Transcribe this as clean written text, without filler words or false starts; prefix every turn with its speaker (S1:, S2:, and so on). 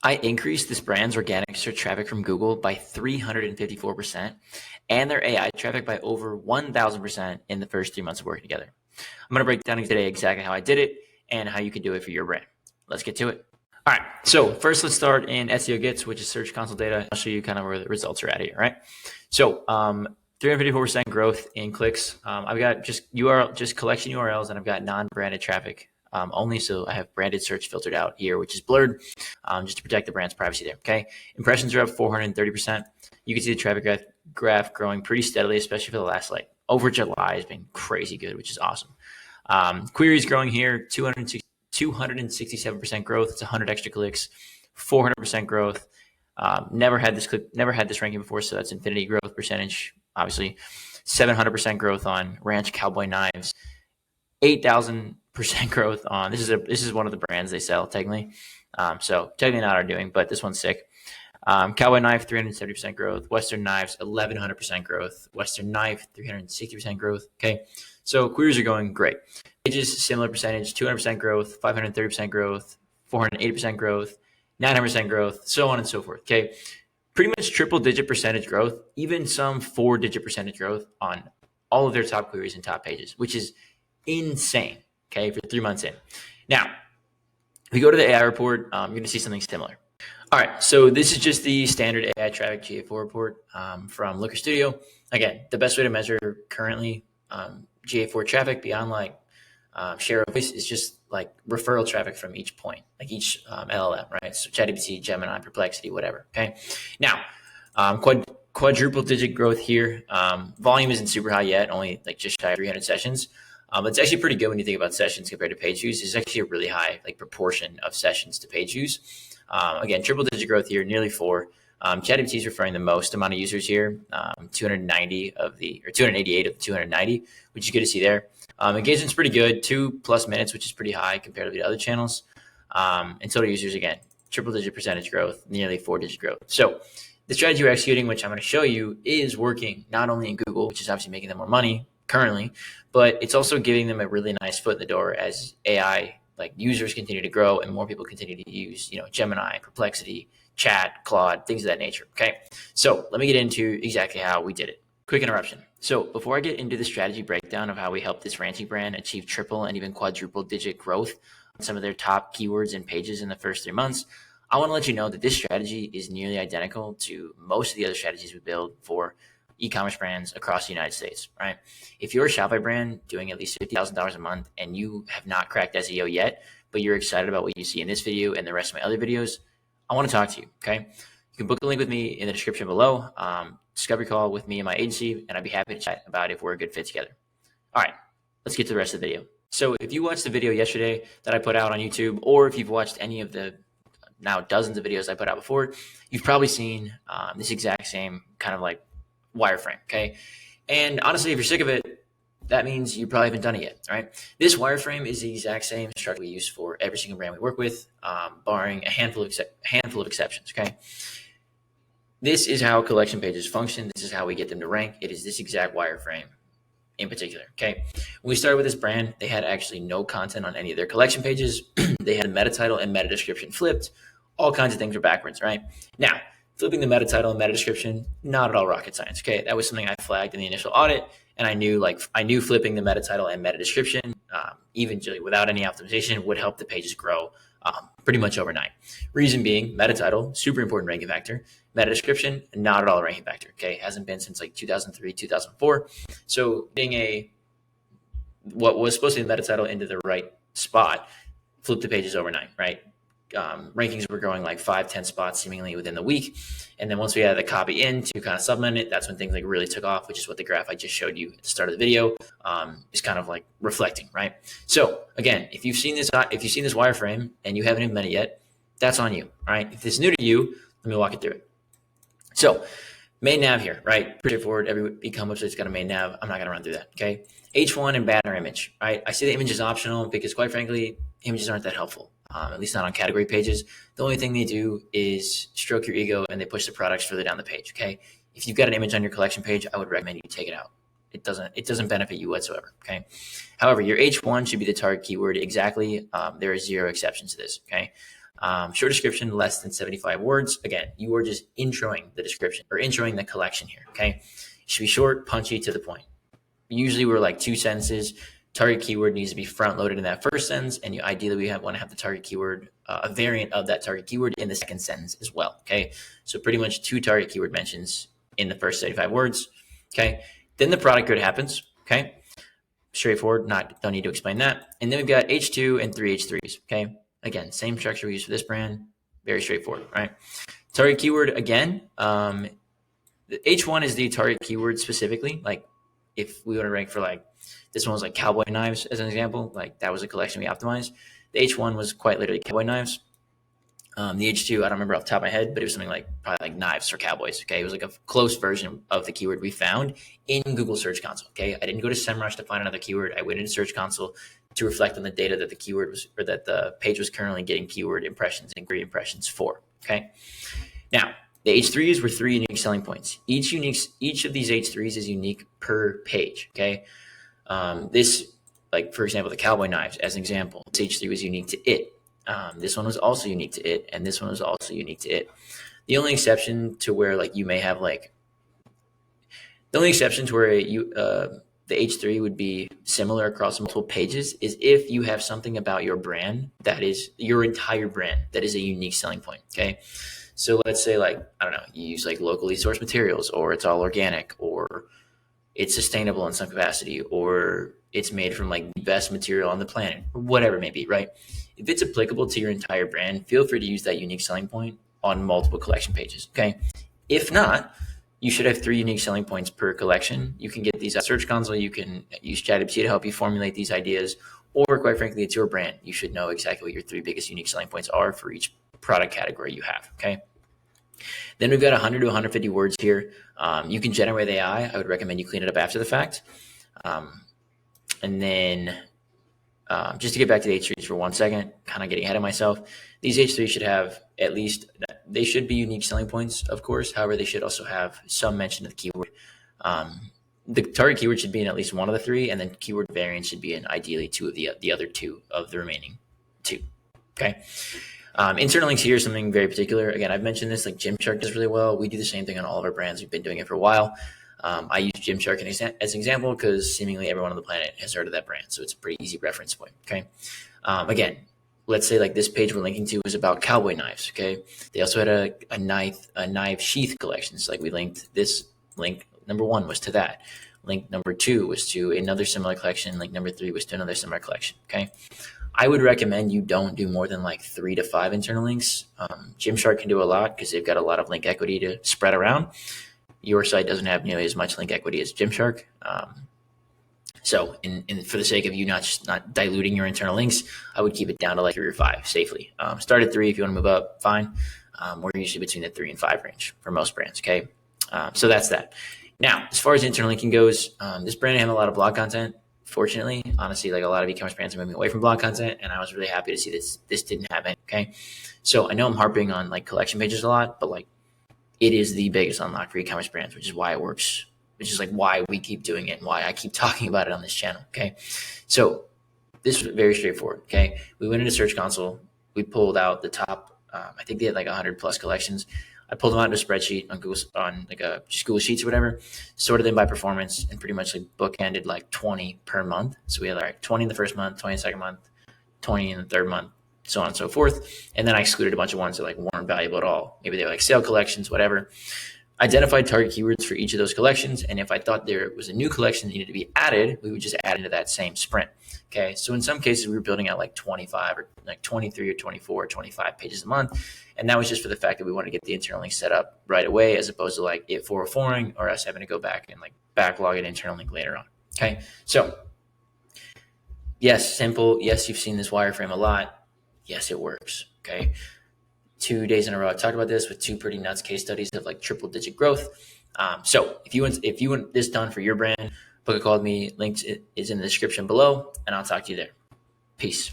S1: I increased this brand's organic search traffic from Google by 354% and their AI traffic by over 1,000% in the first 3 months of working together. I'm going to break down today exactly how I did it and how you can do it for your brand. Let's get to it. All right, so first let's start in SEO Gets, which is Search Console data. I'll show you kind of where the results are at here, right? So 354% growth in clicks. I've got just collection URLs, and I've got non-branded traffic only. So I have branded search filtered out here, which is blurred, just to protect the brand's privacy there. Okay, impressions are up 430%. You can see the traffic graph growing pretty steadily, especially for the last over July has been crazy good, which is awesome. Queries growing here, 267% growth. It's 100 extra clicks, 400% growth. Never had this ranking before, so that's infinity growth percentage. Obviously, 700% growth on Ranch Cowboy Knives, 8,000% growth on this is one of the brands they sell technically. So technically not our doing, but this one's sick. Cowboy Knife, 370% growth. Western Knives, 1,100% growth. Western Knife, 360% growth. Okay, so queries are going great. Pages, similar percentage, 200% growth, 530% growth, 480% growth, 900% growth, so on and so forth. Okay, pretty much triple-digit percentage growth, even some 4-digit percentage growth on all of their top queries and top pages, which is insane. Okay, for 3 months in. Now, if we go to the AI report, you're going to see something similar. All right, so this is just the standard AI traffic GA4 report from Looker Studio. Again, the best way to measure currently GA4 traffic beyond share of voice is just referral traffic from each point, each LLM, right? So ChatGPT, Gemini, Perplexity, whatever. Okay, now quadruple digit growth here. Volume isn't super high yet, only just shy of 300 sessions. It's actually pretty good when you think about sessions compared to page views. It's actually a really high proportion of sessions to page views. Again, triple digit growth here, nearly 4. ChatGPT is referring the most amount of users here, 288 of the 290, which is good to see there. Engagement's pretty good, 2+ minutes, which is pretty high compared to the other channels. And total users, again, triple digit percentage growth, nearly 4-digit growth. So the strategy we're executing, which I'm going to show you, is working not only in Google, which is obviously making them more money currently, but it's also giving them a really nice foot in the door as AI users continue to grow and more people continue to use, Gemini, Perplexity, Chat, Claude, things of that nature. Okay, so let me get into exactly how we did it. Quick interruption. So before I get into the strategy breakdown of how we helped this ranching brand achieve triple and even quadruple digit growth on some of their top keywords and pages in the first 3 months, I want to let you know that this strategy is nearly identical to most of the other strategies we build for e-commerce brands across the United States, right? If you're a Shopify brand doing at least $50,000 a month and you have not cracked SEO yet, but you're excited about what you see in this video and the rest of my other videos, I want to talk to you, okay? You can book a link with me in the description below, discovery call with me and my agency, and I'd be happy to chat about if we're a good fit together. All right, let's get to the rest of the video. So if you watched the video yesterday that I put out on YouTube, or if you've watched any of the now dozens of videos I put out before, you've probably seen this exact same kind of wireframe, okay? And honestly, if you're sick of it, that means you probably haven't done it yet, right? This wireframe is the exact same structure we use for every single brand we work with, barring a handful of exceptions, okay? This is how collection pages function. This is how we get them to rank. It is this exact wireframe in particular, okay? When we started with this brand, they had actually no content on any of their collection pages. They had a meta title and meta description flipped. All kinds of things were backwards, right? Now, flipping the meta title and meta description, not at all rocket science. Okay, that was something I flagged in the initial audit, and I knew flipping the meta title and meta description, even without any optimization, would help the pages grow pretty much overnight. Reason being, meta title, super important ranking factor. Meta description, not at all a ranking factor. Okay, hasn't been since 2003, 2004. So getting what was supposed to be the meta title into the right spot, flip the pages overnight, right? Rankings were growing 5-10 spots seemingly within the week. And then once we added the copy in to kind of supplement it, that's when things really took off, which is what the graph I just showed you at the start of the video is kind of reflecting, right? So again, if you've seen this wireframe and you haven't implemented it yet, that's on you, right? If it's new to you, let me walk you through it. So main nav here, right? Pretty straightforward. Every e-commerce website's got a main nav. I'm not going to run through that, okay? H1 and banner image, right? I say the image is optional because quite frankly, images aren't that helpful. At least not on category pages. The only thing they do is stroke your ego and they push the products further down the page, okay? If you've got an image on your collection page, I would recommend you take it out. It doesn't benefit you whatsoever, okay? However, your H1 should be the target keyword exactly. There are 0 exceptions to this, okay? Short description, less than 75 words. Again, you are just introing the description or introing the collection here. Okay. It should be short, punchy, to the point. Usually we're like 2 sentences. Target keyword needs to be front loaded in that first sentence. And ideally we want to have the target keyword, a variant of that target keyword in the second sentence as well. Okay. So pretty much 2 target keyword mentions in the first 75 words. Okay. Then the product grid happens. Okay. Straightforward. Don't need to explain that. And then we've got H2 and 3 H3s. Okay. Again, same structure we use for this brand. Very straightforward, right? Target keyword again. The H1 is the target keyword specifically. Like if we want to rank for like, this one was like cowboy knives as an example, like that was a collection we optimized. The H1 was quite literally cowboy knives. The H2, I don't remember off the top of my head, but it was something like probably like knives for cowboys. Okay. It was like a close version of the keyword we found in Google Search Console. Okay. I didn't go to SEMrush to find another keyword. I went into Search Console to reflect on the data that the keyword was, or that the page was currently getting keyword impressions and query impressions for. Okay. Now, the H3s were 3 unique selling points. Each of these H3s is unique per page. Okay. This, like for example, the cowboy knives as an example, this H3 was unique to it. This one was also unique to it, and this one was also unique to it. The only exception to where like you may have like, the only exception to where the H3 would be similar across multiple pages is if you have something about your brand that is your entire brand that is a unique selling point. Okay. So let's say like, I don't know, you use like locally sourced materials, or it's all organic, or it's sustainable in some capacity, or it's made from like the best material on the planet, or whatever it may be, right? If it's applicable to your entire brand, feel free to use that unique selling point on multiple collection pages. Okay. If not, you should have 3 unique selling points per collection. You can get these at Search Console. You can use ChatGPT to help you formulate these ideas, or quite frankly, it's your brand. You should know exactly what your 3 biggest unique selling points are for each product category you have. Okay. Then we've got 100 to 150 words here. You can generate AI. I would recommend you clean it up after the fact. And then just to get back to the H3s for 1 second, kind of getting ahead of myself. These H3s should have at least, they should be unique selling points, of course. However, they should also have some mention of the keyword. The target keyword should be in at least one of the 3, and then keyword variants should be in ideally 2 of the other 2 of the remaining 2. Okay. Internal links here is something very particular. Again, I've mentioned this, like Gymshark does really well. We do the same thing on all of our brands. We've been doing it for a while. I use Gymshark as an example because seemingly everyone on the planet has heard of that brand. So it's a pretty easy reference point. Okay. Again, let's say like this page we're linking to is about cowboy knives. Okay. They also had a knife sheath collection. So like we linked this link. Number 1 was to that. Link number 2 was to another similar collection. Link number 3 was to another similar collection. Okay. I would recommend you don't do more than like 3 to 5 internal links. Gymshark can do a lot because they've got a lot of link equity to spread around. Your site doesn't have nearly as much link equity as Gymshark. So for the sake of you not diluting your internal links, I would keep it down to like 3 or 5 safely. Start at 3 if you want to move up, fine. We're usually between the 3 and 5 range for most brands. Okay. So that's that. Now, as far as internal linking goes, this brand had a lot of blog content. Fortunately, honestly, like a lot of e-commerce brands are moving away from blog content, and I was really happy to see this didn't have any. Okay. So I know I'm harping on like collection pages a lot, but like it is the biggest unlock for e-commerce brands, which is why it works, which is like why we keep doing it and why I keep talking about it on this channel. Okay. So this was very straightforward. Okay. We went into Search Console. We pulled out the top, I think they had like 100 plus collections. I pulled them out into a spreadsheet on Google, on like just Google Sheets or whatever, sorted them by performance, and pretty much like bookended like 20 per month. So we had like 20 in the first month, 20 in the second month, 20 in the third month, so on and so forth. And then I excluded a bunch of ones that like weren't valuable at all. Maybe they were like sale collections, whatever. Identified target keywords for each of those collections. And if I thought there was a new collection that needed to be added, we would just add into that same sprint. Okay. So in some cases we were building out like 25 or like 23 or 24 or 25 pages a month. And that was just for the fact that we wanted to get the internal link set up right away, as opposed to like it 404ing or us having to go back and like backlog an internal link later on. Okay. So yes, simple. Yes, you've seen this wireframe a lot. Yes, it works. Okay. 2 days in a row, I talked about this with 2 pretty nuts case studies of like triple digit growth. So if you want this done for your brand, book a call with me. Link is in the description below, and I'll talk to you there. Peace.